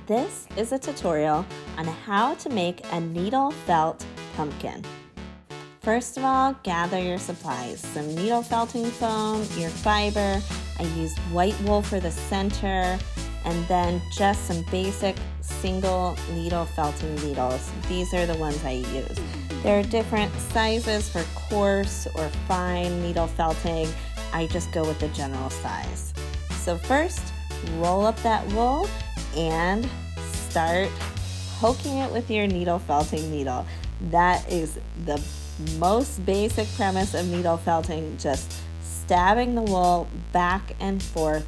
This is a tutorial on how to make a needle felt pumpkin. First of all, gather your supplies. Some needle felting foam, your fiber. I used white wool for the center, and then just some basic single needle felting needles. These are the ones I use. There are different sizes for coarse or fine needle felting. I just go with the general size. So first, roll up that wool and start poking it with your needle felting needle. That is the most basic premise of needle felting. Just stabbing the wool back and forth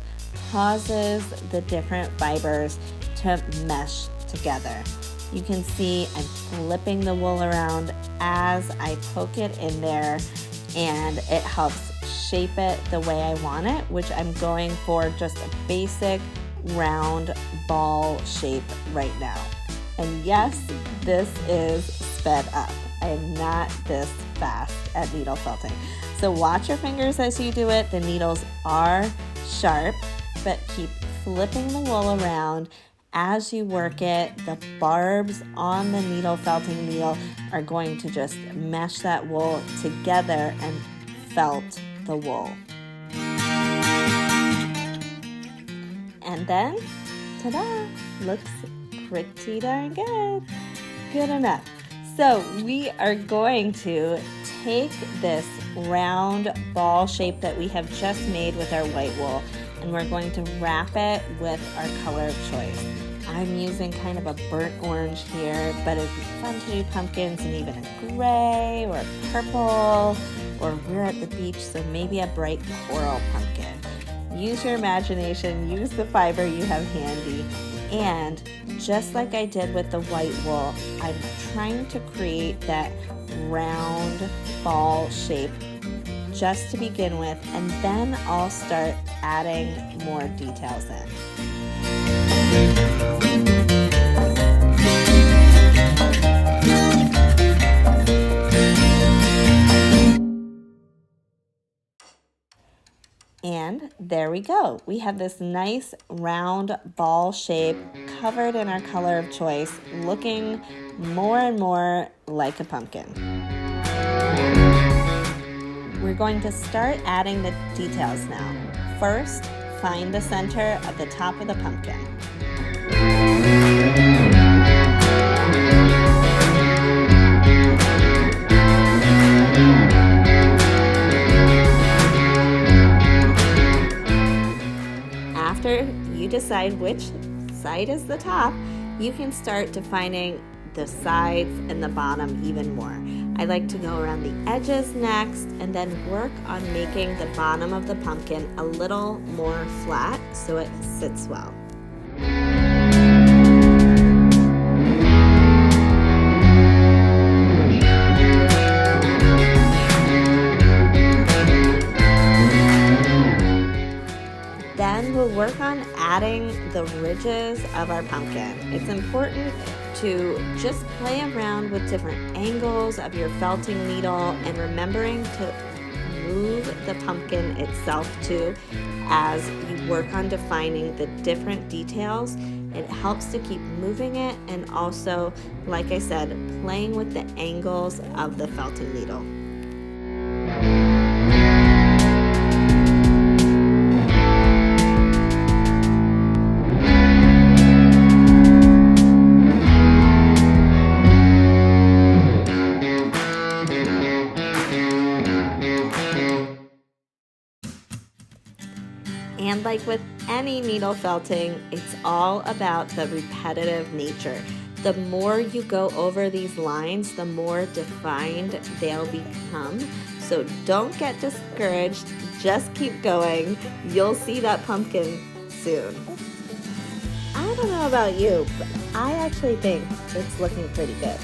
causes the different fibers to mesh together. You can see I'm flipping the wool around as I poke it in there, and it helps shape it the way I want it, which I'm going for just a basic round ball shape right now. And yes, this is sped up. I am not this fast at needle felting. So watch your fingers as you do it. The needles are sharp, but keep flipping the wool around. As you work it, the barbs on the needle felting needle are going to just mesh that wool together and felt the wool. And then, ta-da, looks pretty darn good. Good enough. So we are going to take this round ball shape that we have just made with our white wool, and we're going to wrap it with our color of choice. I'm using kind of a burnt orange here, but it'd be fun to do pumpkins in even a gray or a purple, or we're at the beach, so maybe a bright coral pumpkin. Use your imagination, use the fiber you have handy, and just like I did with the white wool, I'm trying to create that round ball shape just to begin with, and then I'll start adding more details in. And there we go. We have this nice round ball shape covered in our color of choice, looking more and more like a pumpkin. We're going to start adding the details now. First, find the center of the top of the pumpkin. After you decide which side is the top, you can start defining the sides and the bottom even more. I like to go around the edges next and then work on making the bottom of the pumpkin a little more flat so it sits well. Then we'll work on adding the ridges of our pumpkin. It's important to just play around with different angles of your felting needle and remembering to move the pumpkin itself too as you work on defining the different details. It helps to keep moving it, and also, like I said, playing with the angles of the felting needle. And like with any needle felting, it's all about the repetitive nature. The more you go over these lines, the more defined they'll become. So don't get discouraged, just keep going. You'll see that pumpkin soon. I don't know about you, but I actually think it's looking pretty good.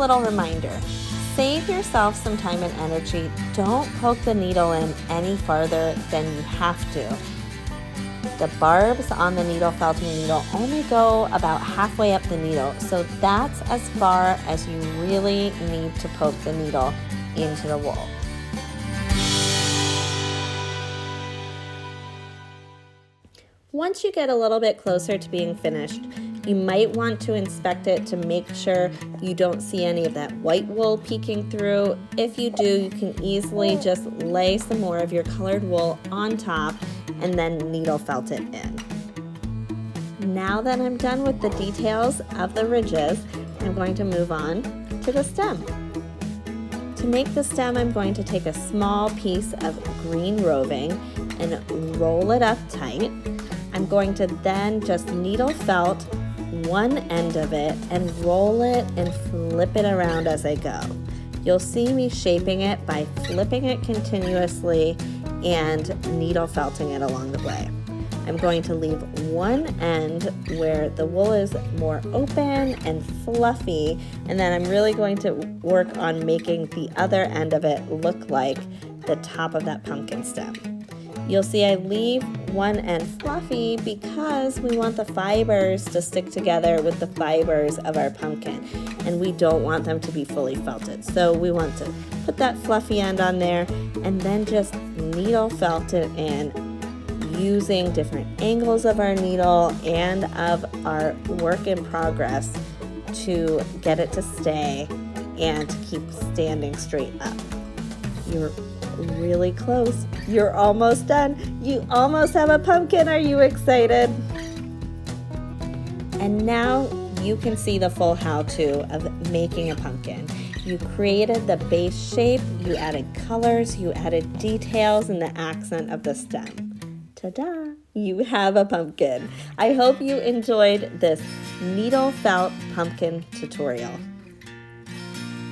little reminder. Save yourself some time and energy. Don't poke the needle in any farther than you have to. The barbs on the needle felting needle only go about halfway up the needle, so that's as far as you really need to poke the needle into the wool. Once you get a little bit closer to being finished, you might want to inspect it to make sure you don't see any of that white wool peeking through. If you do, you can easily just lay some more of your colored wool on top and then needle felt it in. Now that I'm done with the details of the ridges, I'm going to move on to the stem. To make the stem, I'm going to take a small piece of green roving and roll it up tight. I'm going to then just needle felt one end of it and roll it and flip it around as I go. You'll see me shaping it by flipping it continuously and needle felting it along the way. I'm going to leave one end where the wool is more open and fluffy, and then I'm really going to work on making the other end of it look like the top of that pumpkin stem. You'll see I leave one end fluffy because we want the fibers to stick together with the fibers of our pumpkin, and we don't want them to be fully felted. So we want to put that fluffy end on there and then just needle felt it in using different angles of our needle and of our work in progress to get it to stay and to keep standing straight up. You're really close. You're almost done. You almost have a pumpkin. Are you excited? And now you can see the full how-to of making a pumpkin. You created the base shape, you added colors, you added details, and the accent of the stem. Ta-da! You have a pumpkin. I hope you enjoyed this needle felt pumpkin tutorial.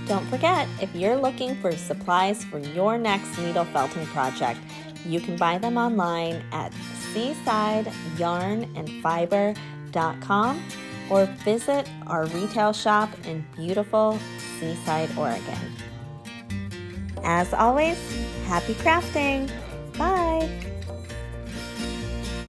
Don't forget, if you're looking for supplies for your next needle felting project, you can buy them online at seasideyarnandfiber.com or visit our retail shop in beautiful Seaside, Oregon. As always, happy crafting! Bye!